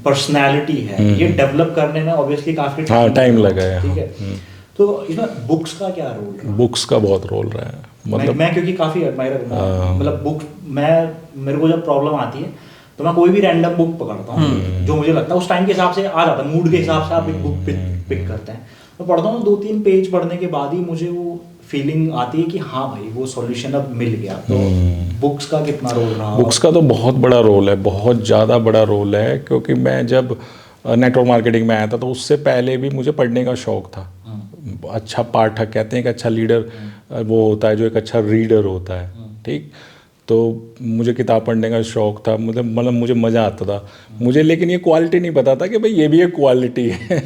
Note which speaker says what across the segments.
Speaker 1: Personality है ये develop करने में ऑब्वियसली काफी
Speaker 2: टाइम लगा है।
Speaker 1: ठीक है, तो इसमें बुक्स का क्या रोल रहा है?
Speaker 2: बुक्स का बहुत रोल रहा है, मतलब
Speaker 1: मैं क्योंकि काफी एडमायर मतलब बुक मेरे को जब प्रॉब्लम आती है तो मैं कोई भी रैंडम बुक पकड़ता हूँ जो मुझे लगता है उस टाइम के हिसाब से आ जाता है, मूड के हिसाब से आप एक बुक पिक करते हैं, तो पढ़ता हूँ 2-3 पेज पढ़ने के बाद ही मुझे वो फीलिंग आती है कि हाँ भाई वो सॉल्यूशन अब मिल गया। तो बुक्स का कितना रोल रहा?
Speaker 2: बुक्स का तो बहुत बड़ा रोल है, बहुत ज़्यादा बड़ा रोल है, क्योंकि मैं जब नेटवर्क मार्केटिंग में आया था तो उससे पहले भी मुझे पढ़ने का शौक था। अच्छा पाठक कहते हैं कि अच्छा लीडर वो होता है जो एक अच्छा रीडर होता है, ठीक। तो मुझे किताब पढ़ने का शौक था, मुझे मज़ा आता था मुझे, लेकिन ये क्वालिटी नहीं पता था कि भाई ये भी एक क्वालिटी है।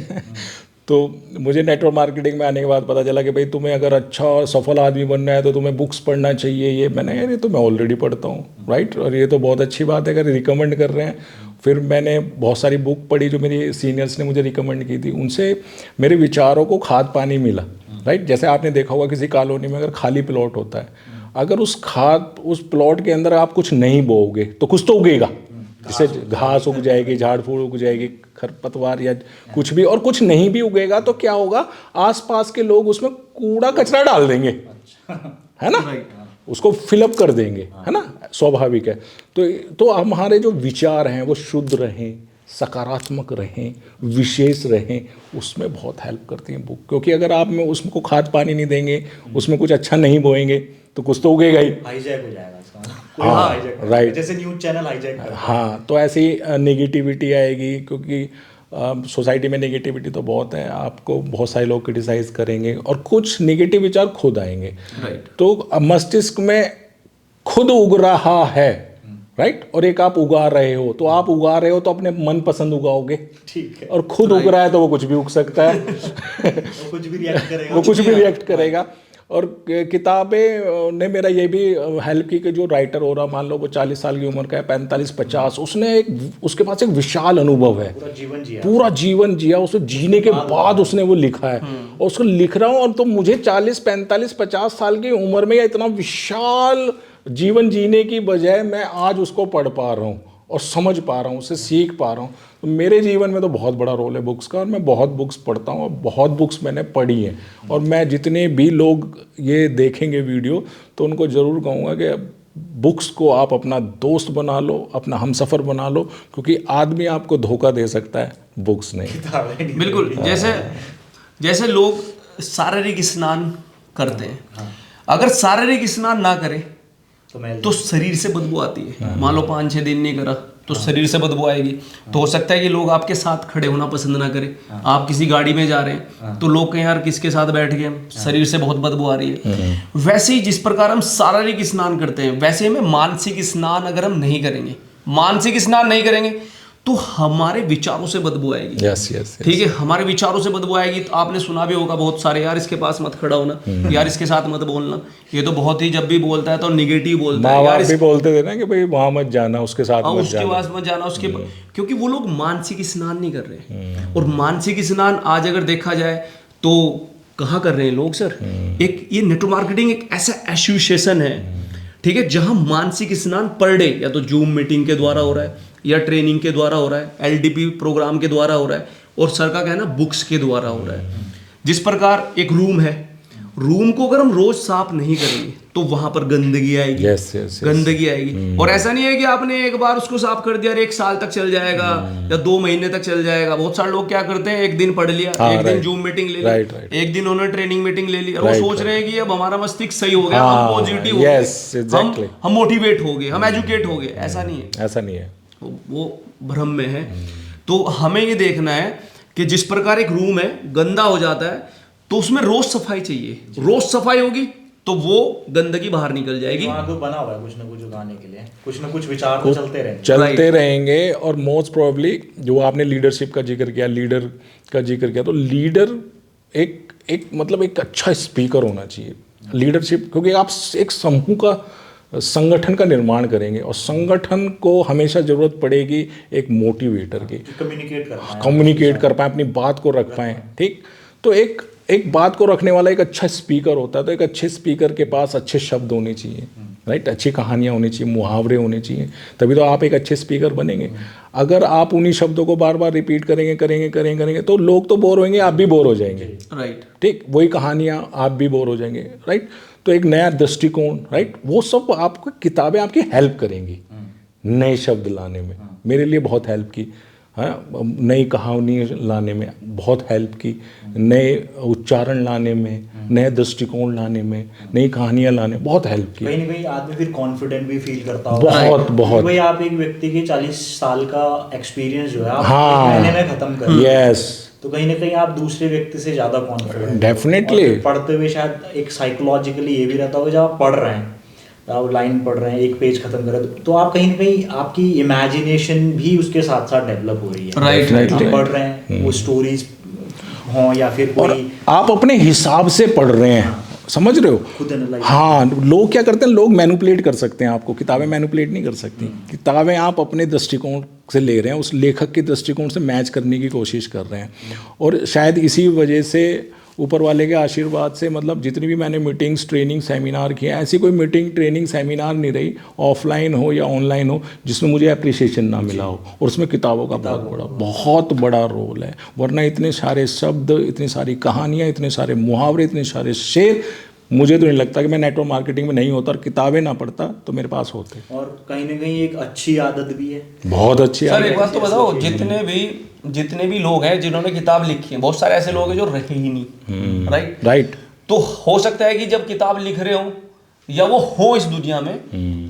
Speaker 2: तो मुझे नेटवर्क मार्केटिंग में आने के बाद पता चला कि भाई तुम्हें अगर अच्छा और सफल आदमी बनना है तो तुम्हें बुक्स पढ़ना चाहिए। ये मैंने यार ये तो मैं ऑलरेडी पढ़ता हूँ, राइट, और ये तो बहुत अच्छी बात है अगर रिकमेंड कर रहे हैं। फिर मैंने बहुत सारी बुक पढ़ी जो मेरी सीनियर्स ने मुझे रिकमेंड की थी, उनसे मेरे विचारों को खाद पानी मिला, राइट। जैसे आपने देखा होगा किसी कॉलोनी में अगर खाली प्लॉट होता है, अगर उस प्लॉट के अंदर आप कुछ नहीं बोओगे तो कुछ तो उगेगा, जैसे घास उग जाएगी, झाड़ फूड़ उग जाएगी, खरपतवार या कुछ भी, और कुछ नहीं भी उगेगा तो क्या होगा, आसपास के लोग उसमें कूड़ा कचरा डाल देंगे, है ना, उसको फिलअप कर देंगे, है ना, स्वाभाविक है। तो हमारे जो विचार हैं वो शुद्ध रहें, सकारात्मक रहें, विशेष रहें, उसमें बहुत हेल्प करती हैं बुक, क्योंकि अगर आप में उसको खाद पानी नहीं देंगे, उसमें कुछ अच्छा नहीं बोएंगे तो कुछ तो उगेगा ही,
Speaker 1: हाईजैक हो जाएगा इसका।
Speaker 2: हाँ राइट,
Speaker 1: जैसे न्यूज़ चैनल हाईजैक करते हैं।
Speaker 2: हाँ, तो ऐसे ही नेगेटिविटी आएगी, क्योंकि सोसाइटी में नेगेटिविटी तो बहुत है, आपको बहुत सारे लोग क्रिटिसाइज करेंगे और कुछ नेगेटिव विचार खुद आएंगे, राइट। तो मस्तिष्क में खुद उग रहा है, राइट, और एक आप उगा रहे हो, तो आप उगा रहे हो तो अपने मन पसंद उगाओगे,
Speaker 1: ठीक है,
Speaker 2: और खुद उग रहा है तो वो कुछ भी उग सकता है।
Speaker 1: वो कुछ भी रिएक्ट करेगा,
Speaker 2: वो कुछ भी रिएक्ट करेगा। और किताबें ने मेरा ये भी हेल्प की कि जो राइटर हो रहा, मान लो वो 40 साल की उम्र का है, 45-50, उसने उसके पास एक विशाल अनुभव है, पूरा जीवन जिया, उसे जीने के बाद उसने वो लिखा है, और उसको लिख रहा हूँ, और तो मुझे 40-45-50 साल की उम्र में या इतना विशाल जीवन जीने की बजाय मैं आज उसको पढ़ पा रहा हूँ और समझ पा रहा हूँ, उससे सीख पा रहा हूँ। तो मेरे जीवन में तो बहुत बड़ा रोल है बुक्स का, और मैं बहुत बुक्स पढ़ता हूँ और बहुत बुक्स मैंने पढ़ी हैं। और मैं जितने भी लोग ये देखेंगे वीडियो तो उनको ज़रूर कहूँगा कि बुक्स को आप अपना दोस्त बना लो, अपना हमसफ़र बना लो, क्योंकि आदमी आपको धोखा दे सकता है, बुक्स नहीं।
Speaker 3: बिल्कुल, जैसे लोग शारीरिक स्नान करते हैं, अगर शारीरिक स्नान ना करें तो शरीर से बदबू आती है। मान लो 5-6 दिन नहीं करा तो शरीर से बदबू आएगी। तो हो सकता है कि लोग आपके साथ खड़े होना पसंद ना करें। आप किसी गाड़ी में जा रहे हैं तो लोग कहें यार किसके साथ बैठ गए, शरीर से बहुत बदबू आ रही है। वैसे ही जिस प्रकार हम शारीरिक स्नान करते हैं, वैसे हमें मानसिक स्नान अगर हम नहीं करेंगे, मानसिक स्नान नहीं करेंगे तो हमारे विचारों से बदबू आएगी।
Speaker 2: यस,
Speaker 3: ठीक है, हमारे विचारों से बदबू आएगी। तो आपने सुना भी होगा बहुत सारे, यार इसके पास मत खड़ा होना, यार इसके साथ मत बोलना, ये तो बहुत ही, जब भी बोलता है तो निगेटिव बोलता है, यार
Speaker 2: भी बोलते थे ना कि भाई वहां मत जाना, उसके साथ मत
Speaker 3: उसके पास मत जाना, उसके क्योंकि वो लोग मानसिक स्नान नहीं कर रहे। और मानसिक स्नान आज अगर देखा जाए तो कहाँ कर रहे हैं लोग सर? एक ये नेटवर्क मार्केटिंग एक ऐसा एसोसिएशन है, ठीक है, जहां मानसिक स्नान पर डे या तो जूम मीटिंग के द्वारा हो रहा है, या ट्रेनिंग के द्वारा हो रहा है, एलडीपी प्रोग्राम के द्वारा हो रहा है, और सर का कहना बुक्स के द्वारा हो रहा है। जिस प्रकार एक रूम है, रूम को अगर हम रोज साफ नहीं करेंगे तो वहां पर गंदगी आएगी। गंदगी आएगी। और ऐसा नहीं है कि आपने एक बार उसको साफ कर दिया और 1 साल तक चल जाएगा या 2 महीने तक चल जाएगा। बहुत सारे लोग क्या करते हैं, एक दिन पढ़ लिया, एक दिन जूम मीटिंग ले ली, एक दिन उन्होंने ट्रेनिंग मीटिंग ले ली, और वो सोच रहे हैं कि अब हमारा मस्तिष्क सही हो गया, हम पॉजिटिव हो गए, हम मोटिवेट हो गए, हम एजुकेट हो गए। ऐसा नहीं है, वो भ्रम में है। तो हमें ये देखना है कि जिस प्रकार एक रूम है गंदा हो जाता है तो उसमें रोज सफाई चाहिए। रोज सफाई होगी तो वो गंदगी बाहर निकल जाएगी।
Speaker 1: तो बना हुआ है कुछ ना कुछ उगाने के लिए, कुछ ना कुछ विचार तो चलते
Speaker 2: रहेंगे। और मोस्ट प्रोबेबली जो आपने लीडरशिप का जिक्र किया, लीडर का जिक्र किया, तो लीडर एक मतलब एक अच्छा स्पीकर होना चाहिए। लीडरशिप, क्योंकि आप एक समूह का, संगठन का निर्माण करेंगे, और संगठन को हमेशा जरूरत पड़ेगी एक मोटिवेटर की, कम्युनिकेट कर पाए, अपनी बात को रख पाए, ठीक। तो एक बात को रखने वाला एक अच्छा स्पीकर होता है, तो एक अच्छे स्पीकर के पास अच्छे शब्द होने चाहिए, राइट। अच्छी कहानियाँ होनी चाहिए, मुहावरे होने चाहिए, तभी तो आप एक अच्छे स्पीकर बनेंगे। अगर आप उन्हीं शब्दों को बार बार रिपीट करेंगे तो लोग तो बोर होंगे, आप भी बोर हो जाएंगे।
Speaker 3: राइट।
Speaker 2: ठीक, वही कहानियाँ, आप भी बोर हो जाएंगे। राइट। तो एक नया दृष्टिकोण, राइट, वो सब आपको किताबें आपकी हेल्प करेंगी नए शब्द लाने में। मेरे लिए बहुत हेल्प की, हाँ, नई कहानी लाने में बहुत हेल्प की, नए उच्चारण लाने में, नए दृष्टिकोण लाने में, नई कहानियाँ लाने में बहुत हेल्प की।
Speaker 1: कहीं ना कहीं आदमी फिर कॉन्फिडेंट भी फील करता होगा।
Speaker 2: बहुत
Speaker 1: भाई आप एक व्यक्ति के 40 साल का एक्सपीरियंस जो है आप
Speaker 2: हाँ,
Speaker 1: एक महीने में खत्म कर,
Speaker 2: यस,
Speaker 1: तो कहीं ना कहीं आप दूसरे व्यक्ति से ज़्यादा कॉन्फिडेंट,
Speaker 2: डेफिनेटली।
Speaker 1: पढ़ते हुए शायद एक साइकोलॉजिकली ये भी रहता होगा, जब आप पढ़ रहे हैं, आप लाइन पढ़ रहे हैं, एक पेज खत्म कर रहे हैं, तो आप कहीं ना कहीं आपकी इमेजिनेशन भी उसके साथ साथ डेवलप हो रही है।
Speaker 3: राइट।
Speaker 1: आप पढ़ रहे हैं, वो स्टोरीज हों या फिर कोई,
Speaker 2: आप अपने हिसाब से पढ़ रहे हैं, समझ रहे हो?
Speaker 1: खुद एनालाइज।
Speaker 2: हाँ, लोग क्या करते हैं, लोग मैनिपुलेट कर सकते हैं आपको, किताबें मैनिपुलेट नहीं कर सकती। किताबें आप अपने दृष्टिकोण से ले रहे हैं, उस लेखक के दृष्टिकोण से मैच करने की कोशिश कर रहे हैं। और शायद इसी वजह से ऊपर वाले के आशीर्वाद से, मतलब जितनी भी मैंने मीटिंग्स, ट्रेनिंग, सेमिनार किए, ऐसी कोई मीटिंग, ट्रेनिंग, सेमिनार नहीं रही, ऑफलाइन हो या ऑनलाइन हो, जिसमें मुझे अप्रिसिएशन ना मिला हो। और उसमें किताबों का बहुत बड़ा रोल है। वरना इतने सारे शब्द, इतनी सारी कहानियाँ, इतने सारे मुहावरे, इतने सारे शेर, मुझे तो नहीं लगता कि मैं नेटवर्क मार्केटिंग में नहीं होता और किताबें ना पढ़ता तो मेरे पास होते।
Speaker 1: और कहीं ना कहीं एक अच्छी आदत भी है,
Speaker 2: बहुत अच्छी
Speaker 3: सर
Speaker 2: आदत।
Speaker 3: एक बात तो बताओ, जितने भी लोग हैं जिन्होंने किताब लिखी है, बहुत सारे ऐसे लोग हैं जो रहे ही नहीं। राइट।
Speaker 2: राइट।
Speaker 3: तो हो सकता है कि जब किताब लिख रहे हो या वो हो इस दुनिया में,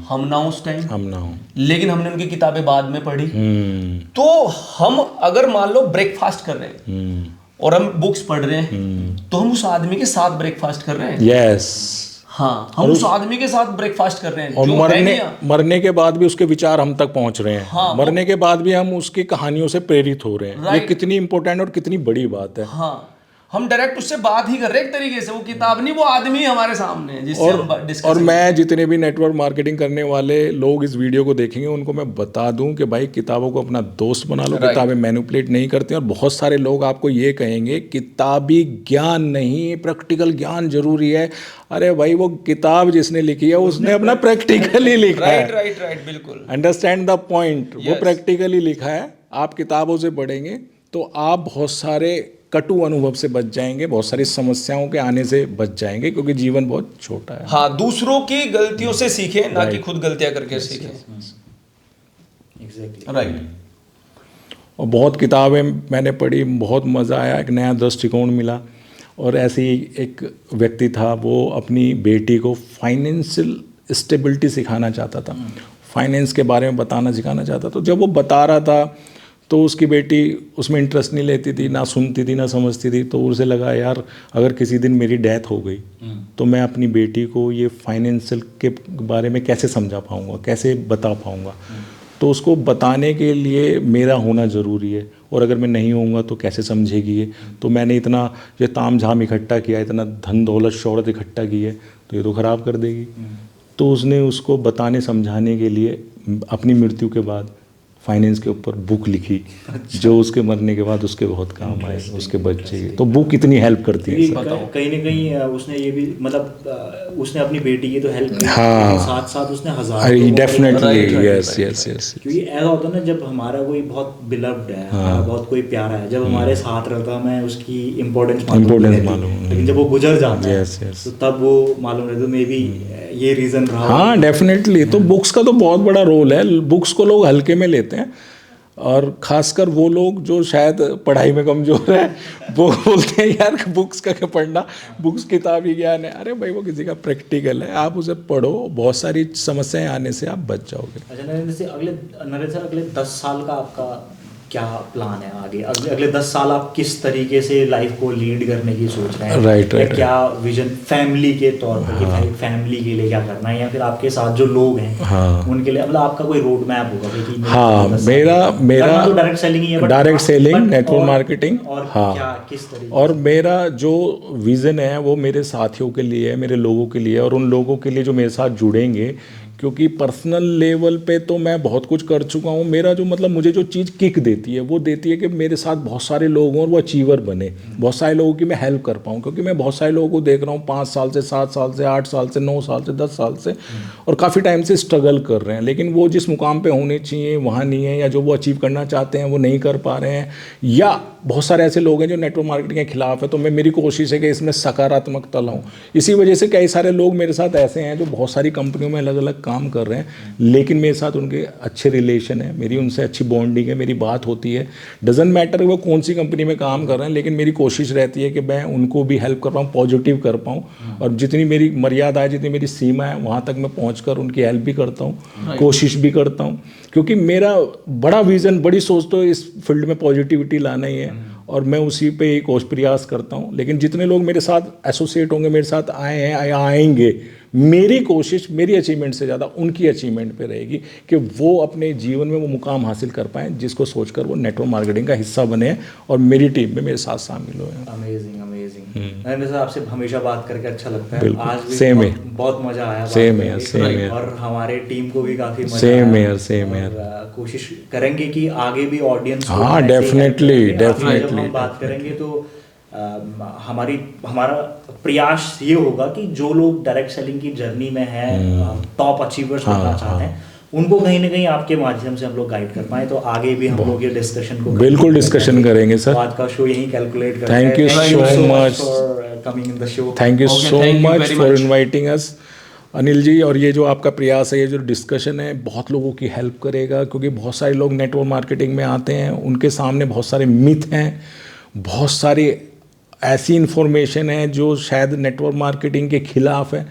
Speaker 3: हम ना उस टाइम,
Speaker 2: हम ना हो,
Speaker 3: लेकिन हमने उनकी किताबें बाद में पढ़ी। तो हम अगर मान लो ब्रेकफास्ट कर रहे हैं और हम बुक्स पढ़ रहे हैं, तो हम उस आदमी के साथ ब्रेकफास्ट कर रहे हैं।
Speaker 2: यस।
Speaker 3: हाँ, हम उस आदमी के साथ ब्रेकफास्ट कर रहे हैं,
Speaker 2: और
Speaker 3: जो
Speaker 2: मरने के बाद भी उसके विचार हम तक पहुंच रहे हैं।
Speaker 3: हाँ,
Speaker 2: मरने के बाद भी हम उसकी कहानियों से प्रेरित हो रहे हैं। ये कितनी इंपॉर्टेंट और कितनी बड़ी बात है।
Speaker 3: हाँ, हम डायरेक्ट उससे बात ही कर रहे हैं एक तरीके से, वो किताब नहीं, वो आदमी हमारे सामने है जिससे हम डिस्कस।
Speaker 2: और मैं जितने भी नेटवर्क मार्केटिंग करने वाले लोग इस वीडियो को देखेंगे, उनको मैं बता दूं कि भाई किताबों को अपना दोस्त बना लो। किताबें मैनिपुलेट नहीं करती। और बहुत सारे लोग आपको ये कहेंगे किताबी ज्ञान नहीं, प्रैक्टिकल ज्ञान जरूरी है। अरे भाई, वो किताब जिसने लिखी है उसने अपना प्रैक्टिकली लिखा है।
Speaker 3: राइट, बिल्कुल।
Speaker 2: Understand the point. वो प्रैक्टिकली लिखा है। आप किताबों से पढ़ेंगे तो आप बहुत सारे कटु अनुभव से बच जाएंगे, बहुत सारी समस्याओं के आने से बच जाएंगे, क्योंकि जीवन बहुत छोटा है।
Speaker 3: हाँ, दूसरों की गलतियों से सीखें, ना कि खुद गलतियां करके सीखें।
Speaker 1: एग्जैक्टली।
Speaker 3: राइट।
Speaker 2: और बहुत किताबें मैंने पढ़ी, बहुत मज़ा आया, एक नया दृष्टिकोण मिला। और ऐसे ही एक व्यक्ति था, वो अपनी बेटी को फाइनेंशियल स्टेबिलिटी सिखाना चाहता था, फाइनेंस के बारे में बताना सिखाना चाहता। तो जब वो बता रहा था तो उसकी बेटी उसमें इंटरेस्ट नहीं लेती थी, ना सुनती थी, ना समझती थी। तो उसे लगा, यार अगर किसी दिन मेरी डेथ हो गई तो मैं अपनी बेटी को ये फाइनेंशियल के बारे में कैसे समझा पाऊँगा, कैसे बता पाऊँगा। तो उसको बताने के लिए मेरा होना ज़रूरी है, और अगर मैं नहीं होऊंगा तो कैसे समझेगी ये। तो मैंने इतना ये ताम झाम इकट्ठा किया, इतना धन दौलत शौहरत इकट्ठा की है, तो ये तो ख़राब कर देगी। तो उसने उसको बताने समझाने के लिए अपनी मृत्यु के बाद फाइनेंस के ऊपर बुक लिखी, जो उसके मरने के बाद उसके बहुत काम आए, उसके बच्चे की। तो बुक कितनी हेल्प करती है।
Speaker 1: कहीं ना कहीं उसने ये भी, मतलब उसने अपनी बेटी की तो हेल्प की,
Speaker 2: हाँ,
Speaker 1: साथ साथ उसने हज़ारों,
Speaker 2: डेफिनेटली, यस यस यस।
Speaker 1: क्योंकि ऐसा होता है ना, जब हमारा कोई बहुत बिलव्ड है, हमारा बहुत कोई प्यारा है, जब हमारे साथ रहता है, हमें उसकी इम्पोर्टेंस मालूम, लेकिन जब वो गुजर जाता है तो तब वो मालूम रहता है। मे बी ये रीज़न रहा।
Speaker 2: हाँ, डेफिनेटली। तो बुक्स का तो बहुत बड़ा रोल है। बुक्स को लोग हल्के में लेते हैं, और ख़ासकर वो लोग जो शायद पढ़ाई में कमज़ोर है, वो बोलते हैं यार बुक्स का क्या पढ़ना, बुक्स किताबी ज्ञान है। अरे भाई, वो किसी का प्रैक्टिकल है, आप उसे पढ़ो, बहुत सारी समस्याएं आने से आप बच जाओगे।
Speaker 1: अच्छा नरेंद्र सर, अगले 10 साल का आपका क्या प्लान है आगे? अगले 10 साल आप किस तरीके से लाइफ को लीड करने की सोच रहे हैं?
Speaker 2: राइट।
Speaker 1: क्या विजन फैमिली के तौर पर, कि फैमिली के लिए क्या करना है, या फिर आपके साथ जो लोग हैं उनके लिए, मतलब आपका कोई रोड मैप होगा कि
Speaker 2: हाँ, मेरा
Speaker 1: तो डायरेक्ट सेलिंग ही है,
Speaker 2: डायरेक्ट सेलिंग, नेटवर्क मार्केटिंग।
Speaker 1: और
Speaker 2: हाँ,
Speaker 1: क्या किस तरीके?
Speaker 2: और मेरा जो विज़न है वो मेरे साथियों के लिए है, मेरे लोगों के लिए, और उन लोगों के लिए जो मेरे साथ जुड़ेंगे, क्योंकि पर्सनल लेवल पे तो मैं बहुत कुछ कर चुका हूँ। मेरा जो मतलब मुझे जो चीज़ किक देती है वो देती है कि मेरे साथ बहुत सारे लोग हों और वो अचीवर बने, बहुत सारे लोगों की मैं हेल्प कर पाऊँ। क्योंकि मैं बहुत सारे लोगों को देख रहा हूँ 5 साल से, 7 साल से, 8 साल से, 9 साल से, 10 साल से, और काफ़ी टाइम से स्ट्रगल कर रहे हैं, लेकिन वो जिस मुकाम पे होने चाहिए वहाँ नहीं है, या जो वो अचीव करना चाहते हैं वो नहीं कर पा रहे हैं, या बहुत सारे ऐसे लोग हैं जो नेटवर्क मार्केटिंग के खिलाफ है। तो मैं, मेरी कोशिश है कि इसमें सकारात्मकता लाऊं। इसी वजह से कई सारे लोग मेरे साथ ऐसे हैं जो बहुत सारी कंपनियों में अलग अलग काम कर रहे हैं, लेकिन मेरे साथ उनके अच्छे रिलेशन है, मेरी उनसे अच्छी बॉन्डिंग है, मेरी बात होती है। डजेंट मैटर वो कौन सी कंपनी में काम कर रहे हैं, लेकिन मेरी कोशिश रहती है कि मैं उनको भी हेल्प कर पाऊँ, पॉजिटिव कर पाऊँ, और जितनी मेरी मर्यादा है, जितनी मेरी सीमा है, वहाँ तक मैं पहुँच कर उनकी हेल्प भी करता हूँ, कोशिश भी करता हूँ। क्योंकि मेरा बड़ा विज़न, बड़ी सोच तो इस फील्ड में पॉजिटिविटी लाना ही है, और मैं उसी पे एक प्रयास करता हूँ। लेकिन जितने लोग मेरे साथ एसोसिएट होंगे, मेरे साथ आए हैं या आएंगे, मेरी कोशिश मेरी अचीवमेंट से ज़्यादा उनकी अचीवमेंट पे रहेगी कि वो अपने जीवन में वो मुकाम हासिल कर पाएँ जिसको सोचकर वो नेटवर्क मार्केटिंग का हिस्सा बने और मेरी टीम में मेरे साथ शामिल हुए।
Speaker 1: Amazing amazing. वैसे आपसे हमेशा बात करके अच्छा लगता है, आज भी
Speaker 2: सेम है,
Speaker 1: बहुत मजा आया,
Speaker 2: सेम है, सेम है,
Speaker 1: और हमारे टीम को भी काफी मजा
Speaker 2: सेम
Speaker 1: आया।
Speaker 2: है, सेम है।
Speaker 1: कोशिश करेंगे कि आगे भी ऑडियंस,
Speaker 2: हाँ, डेफिनेटली डेफिनेटली,
Speaker 1: जब हम बात करेंगे तो हमारा प्रयास ये होगा कि जो लोग डायरेक्ट सेलिंग की जर्नी में हैं, टॉप अचीवर्स बनना चाहते हैं, उनको कहीं ना कहीं आपके माध्यम से हम लोग गाइड कर पाए। तो आगे भी हम लोग ये डिस्कशन को
Speaker 2: बिल्कुल डिस्कशन करेंगे सर।
Speaker 1: आज का शो यही कैलकुलेट करते
Speaker 2: हैं। Thank you so much
Speaker 1: for coming in the show.
Speaker 2: Thank you so
Speaker 3: thank you
Speaker 2: much
Speaker 3: very
Speaker 2: for
Speaker 3: much.
Speaker 2: inviting us, Anil ji. और ये जो आपका प्रयास है, ये जो डिस्कशन है, बहुत लोगों की हेल्प करेगा, क्योंकि बहुत सारे लोग नेटवर्क मार्केटिंग में आते हैं, उनके सामने बहुत सारे मिथ हैं, बहुत सारी ऐसी इन्फॉर्मेशन है जो शायद नेटवर्क मार्केटिंग के खिलाफ है।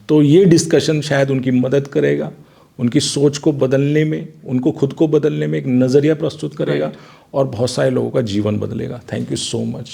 Speaker 2: तो ये डिस्कशन शायद उनकी मदद करेगा, उनकी सोच को बदलने में, उनको खुद को बदलने में एक नज़रिया प्रस्तुत करेगा, और बहुत सारे लोगों का जीवन बदलेगा। Thank you so much.